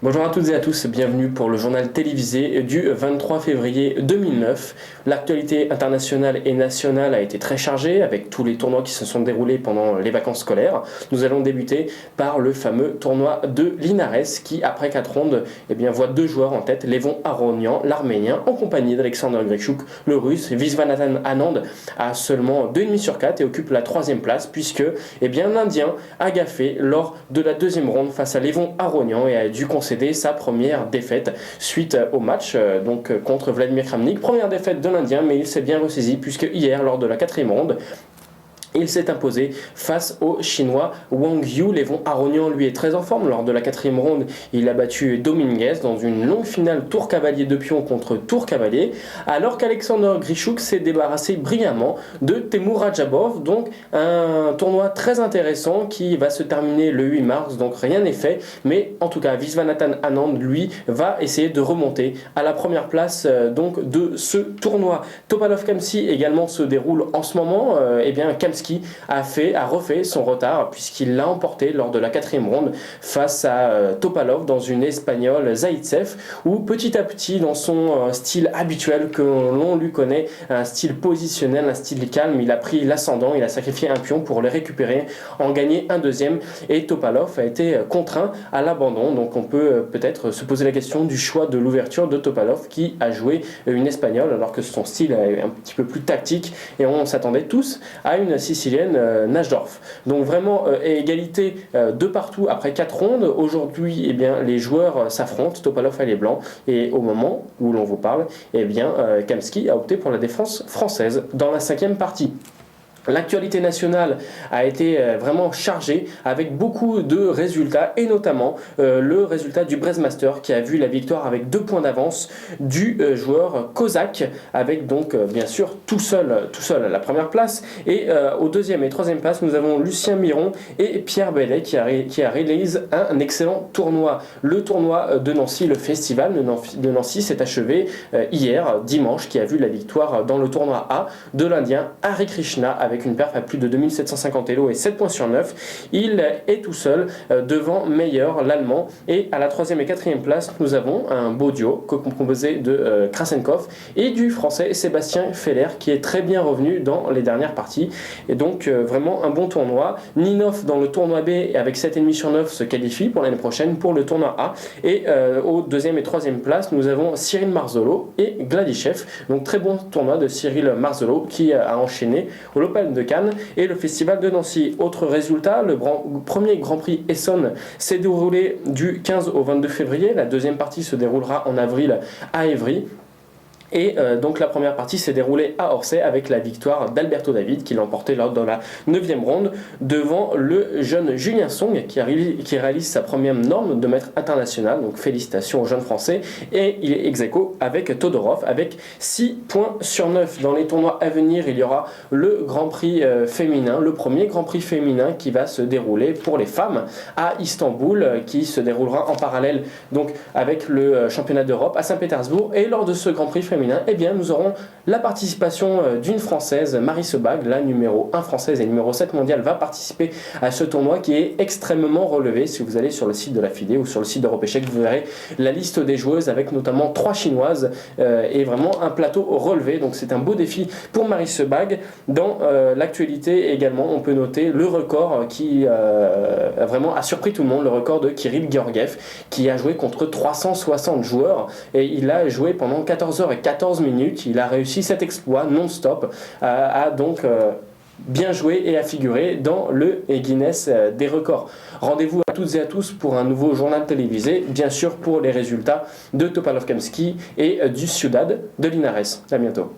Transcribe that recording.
Bonjour à toutes et à tous, bienvenue pour le journal télévisé du 23 février 2009. L'actualité internationale et nationale a été très chargée avec tous les tournois qui se sont déroulés pendant les vacances scolaires. Nous allons débuter par le fameux tournoi de Linares qui, après 4 rondes, voit 2 joueurs en tête, Levon Aronian, l'Arménien, en compagnie d'Alexander Grichuk, le Russe. Viswanathan Anand a seulement 2,5 sur 4 et occupe la 3e place puisque l'Indien a gaffé lors de la 2e ronde face à Levon Aronian et a dû concéder sa première défaite suite au match contre Vladimir Kramnik. Première défaite de l'Indien, mais il s'est bien ressaisi puisque hier, lors de la 4e ronde, il s'est imposé face au Chinois Wang Yu. Levon Aronian, lui, est très en forme. Lors de la 4e ronde, il a battu Dominguez dans une longue finale tour cavalier de pion contre tour cavalier, alors qu'Alexander Grichuk s'est débarrassé brillamment de Temur Radjabov. Donc un tournoi très intéressant qui va se terminer le 8 mars, donc rien n'est fait. Mais en tout cas, Viswanathan Anand, lui, va essayer de remonter à la première place de ce tournoi. Topalov Khamsi également se déroule en ce moment. Khamsi a refait son retard puisqu'il l'a emporté lors de la 4e ronde face à Topalov dans une espagnole Zaitsev, où petit à petit, dans son style habituel que l'on lui connaît, un style positionnel, un style calme, il a pris l'ascendant, il a sacrifié un pion pour le récupérer, en gagner un deuxième, et Topalov a été contraint à l'abandon. Donc on peut peut-être se poser la question du choix de l'ouverture de Topalov qui a joué une espagnole alors que son style est un petit peu plus tactique et on s'attendait tous à une sicilienne Najdorf. Donc vraiment égalité de partout après 4 rondes. Aujourd'hui, les joueurs s'affrontent, Topalov et les Blancs, et au moment où l'on vous parle, Khamsi a opté pour la défense française dans la 5e partie. L'actualité nationale a été vraiment chargée avec beaucoup de résultats et notamment le résultat du Brest Master qui a vu la victoire avec 2 points d'avance du joueur Kozak avec bien sûr tout seul à la première place, et aux 2e et 3e places nous avons Lucien Miron et Pierre Bellet qui réalisent un excellent tournoi. Le tournoi de Nancy, le festival de Nancy s'est achevé hier dimanche, qui a vu la victoire dans le tournoi A de l'Indien Hari Krishna avec une perf à plus de 2750 elo et 7 points sur 9. Il est tout seul devant Meyer, l'Allemand, et à la 3e et 4e place nous avons un beau duo composé de Krasenkov et du Français Sébastien Feller qui est très bien revenu dans les dernières parties, et donc vraiment un bon tournoi. Ninov dans le tournoi B avec 7,5 sur 9 se qualifie pour l'année prochaine pour le tournoi A, et aux 2e et 3e place nous avons Cyril Marzolo et Gladyshev. Donc très bon tournoi de Cyril Marzolo qui a enchaîné au l'Open de Cannes et le festival de Nancy. Autre résultat, le premier Grand Prix Essonne s'est déroulé du 15 au 22 février. La 2e partie se déroulera en avril à Évry. Et donc la première partie s'est déroulée à Orsay avec la victoire d'Alberto David qui l'a emporté lors de la 9e ronde devant le jeune Julien Song qui réalise sa première norme de maître international. Donc félicitations au jeune français, et il est ex-aequo avec Todorov avec 6 points sur 9. Dans les tournois à venir, il y aura le Grand Prix féminin, le premier Grand Prix féminin qui va se dérouler pour les femmes à Istanbul, qui se déroulera en parallèle donc avec le championnat d'Europe à Saint-Pétersbourg. Et lors de ce Grand Prix féminin, nous aurons la participation d'une Française, Marie Sebag, la numéro 1 française et numéro 7 mondiale, va participer à ce tournoi qui est extrêmement relevé. Si vous allez sur le site de la FIDE ou sur le site d'Européchec, vous verrez la liste des joueuses avec notamment 3 chinoises et vraiment un plateau relevé. Donc c'est un beau défi pour Marie Sebag. Dans l'actualité également, on peut noter le record qui vraiment a surpris tout le monde, le record de Kirill Georgiev qui a joué contre 360 joueurs, et il a joué pendant 14h14 minutes. Il a réussi cet exploit non-stop, a donc bien joué et a figuré dans le Guinness des records. Rendez-vous à toutes et à tous pour un nouveau journal télévisé, bien sûr pour les résultats de Topalov Khamsi et du Ciudad de Linares. À bientôt.